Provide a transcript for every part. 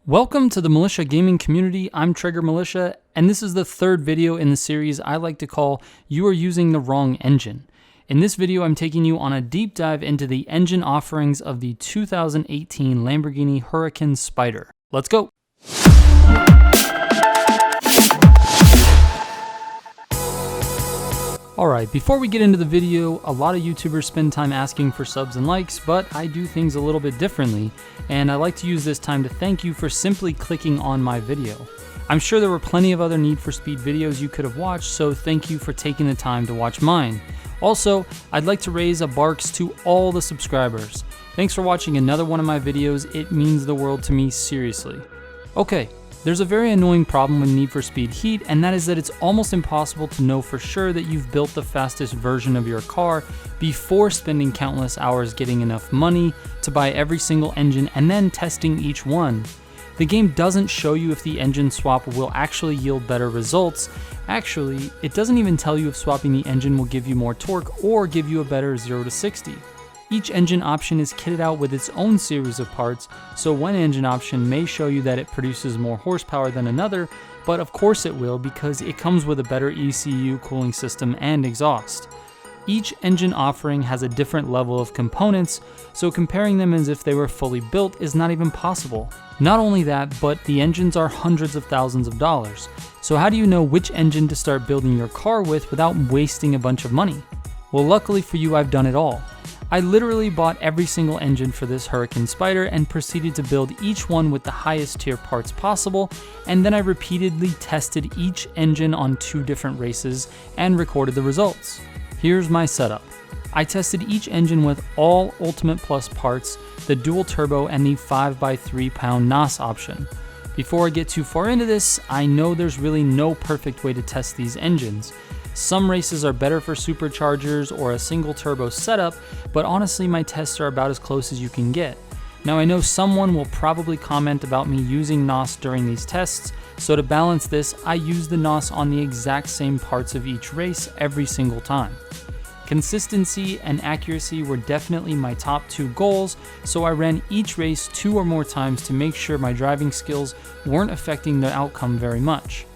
Welcome to the Militia Gaming Community. I'm Trigger Militia, and this is the third video in the series I like to call You Are Using the Wrong Engine. In this video, I'm taking you on a deep dive into the engine offerings of the 2018 Lamborghini Huracan Spider. Let's go! Alright, before we get into the video, a lot of YouTubers spend time asking for subs and likes, but I do things a little bit differently, and I like to use this time to thank you for simply clicking on my video. I'm sure there were plenty of other Need for Speed videos you could have watched, so thank you for taking the time to watch mine. Also, I'd like to raise a barks to all the subscribers. Thanks for watching another one of my videos, it means the world to me, seriously. Okay. There's a very annoying problem with Need for Speed Heat, and that is that it's almost impossible to know for sure that you've built the fastest version of your car before spending countless hours getting enough money to buy every single engine and then testing each one. The game doesn't show you if the engine swap will actually yield better results. Actually, it doesn't even tell you if swapping the engine will give you more torque or give you a better 0 to 60. Each engine option is kitted out with its own series of parts, so one engine option may show you that it produces more horsepower than another, but of course it will because it comes with a better ECU, cooling system, and exhaust. Each engine offering has a different level of components, so comparing them as if they were fully built is not even possible. Not only that, but the engines are hundreds of thousands of dollars, so how do you know which engine to start building your car with without wasting a bunch of money? Well, luckily for you, I've done it all. I literally bought every single engine for this Huracan Spider and proceeded to build each one with the highest tier parts possible, and then I repeatedly tested each engine on 2 different races and recorded the results. Here's my setup. I tested each engine with all Ultimate Plus parts, the dual turbo, and the 5x3 pound NOS option. Before I get too far into this, I know there's really no perfect way to test these engines. Some races are better for superchargers or a single turbo setup, but honestly my tests are about as close as you can get. Now I know someone will probably comment about me using NOS during these tests, so to balance this, I use the NOS on the exact same parts of each race every single time. Consistency and accuracy were definitely my top 2 goals, so I ran each race 2 or more times to make sure my driving skills weren't affecting the outcome very much.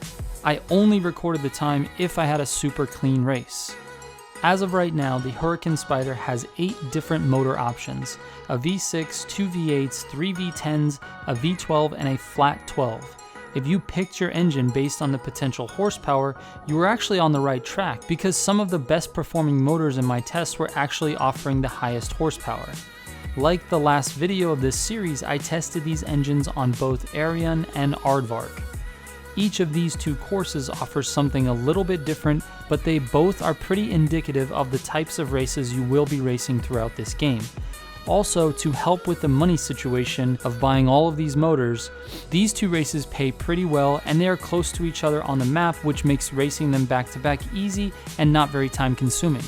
I only recorded the time if I had a super clean race. As of right now, the Huracan Spider has 8 different motor options, a V6, 2 V8s, 3 V10s, a V12, and a flat 12. If you picked your engine based on the potential horsepower, you were actually on the right track because some of the best performing motors in my tests were actually offering the highest horsepower. Like the last video of this series, I tested these engines on both Arion and Aardvark. Each of these 2 courses offers something a little bit different, but they both are pretty indicative of the types of races you will be racing throughout this game. Also, to help with the money situation of buying all of these motors, these 2 races pay pretty well and they are close to each other on the map, which makes racing them back to back easy and not very time consuming.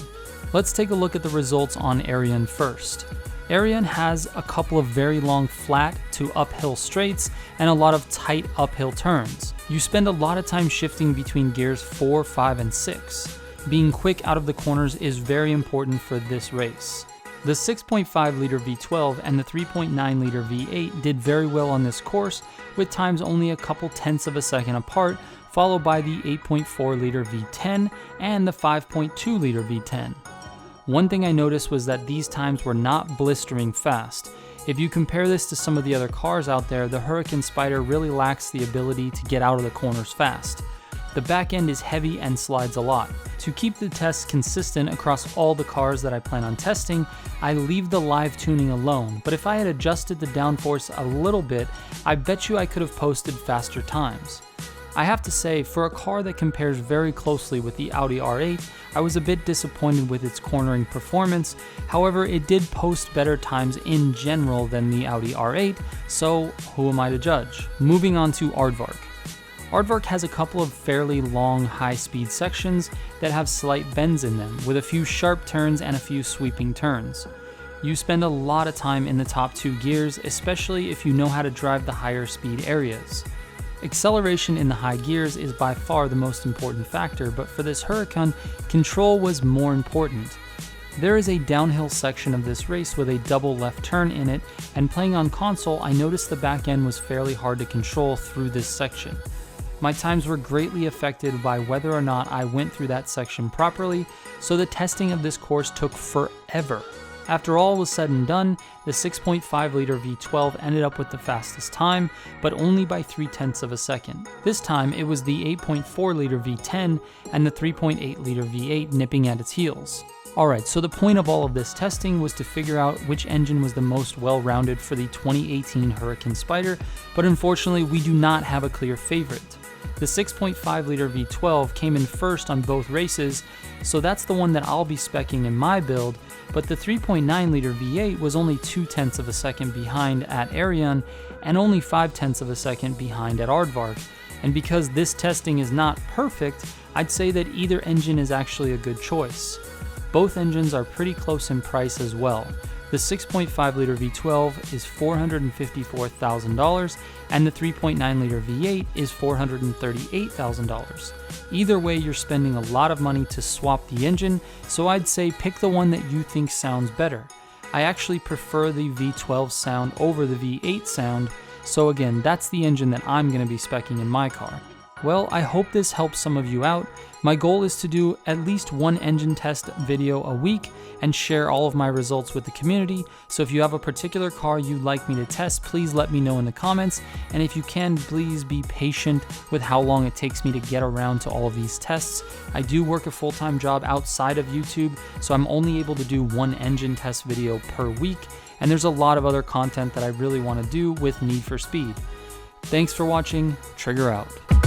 Let's take a look at the results on Arion first. Arion has a couple of very long flat to uphill straights and a lot of tight uphill turns. You spend a lot of time shifting between gears 4, 5, and 6. Being quick out of the corners is very important for this race. The 6.5 liter V12 and the 3.9 liter V8 did very well on this course, with times only a couple tenths of a second apart, followed by the 8.4 liter V10 and the 5.2 liter V10. One thing I noticed was that these times were not blistering fast. If you compare this to some of the other cars out there, the Huracan Spider really lacks the ability to get out of the corners fast. The back end is heavy and slides a lot. To keep the tests consistent across all the cars that I plan on testing, I leave the live tuning alone, but if I had adjusted the downforce a little bit, I bet you I could have posted faster times. I have to say, for a car that compares very closely with the Audi R8, I was a bit disappointed with its cornering performance. However, it did post better times in general than the Audi R8, so who am I to judge? Moving on to Aardvark. Aardvark has a couple of fairly long high-speed sections that have slight bends in them, with a few sharp turns and a few sweeping turns. You spend a lot of time in the top 2 gears, especially if you know how to drive the higher speed areas. Acceleration in the high gears is by far the most important factor, but for this Huracan, control was more important. There is a downhill section of this race with a double left turn in it, and playing on console, I noticed the back end was fairly hard to control through this section. My times were greatly affected by whether or not I went through that section properly, so the testing of this course took forever. After all was said and done, the 6.5 liter V12 ended up with the fastest time, but only by 0.3 of a second. This time it was the 8.4 liter V10 and the 3.8 liter V8 nipping at its heels. Alright, so the point of all of this testing was to figure out which engine was the most well-rounded for the 2018 Huracan Spider, but unfortunately we do not have a clear favorite. The 6.5 liter V12 came in first on both races, so that's the one that I'll be speccing in my build, but the 3.9 liter V8 was only 0.2 of a second behind at Arion and only 0.5 of a second behind at Aardvark. And because this testing is not perfect, I'd say that either engine is actually a good choice. Both engines are pretty close in price as well. The 6.5 liter V12 is $454,000 and the 3.9 liter V8 is $438,000. Either way, you're spending a lot of money to swap the engine, so I'd say pick the one that you think sounds better. I actually prefer the V12 sound over the V8 sound, so again, that's the engine that I'm going to be speccing in my car. Well, I hope this helps some of you out. My goal is to do at least one engine test video a week and share all of my results with the community, so if you have a particular car you'd like me to test, please let me know in the comments, and if you can, please be patient with how long it takes me to get around to all of these tests. I do work a full-time job outside of YouTube, so I'm only able to do one engine test video per week, and there's a lot of other content that I really want to do with Need for Speed. Thanks for watching, Trigger out.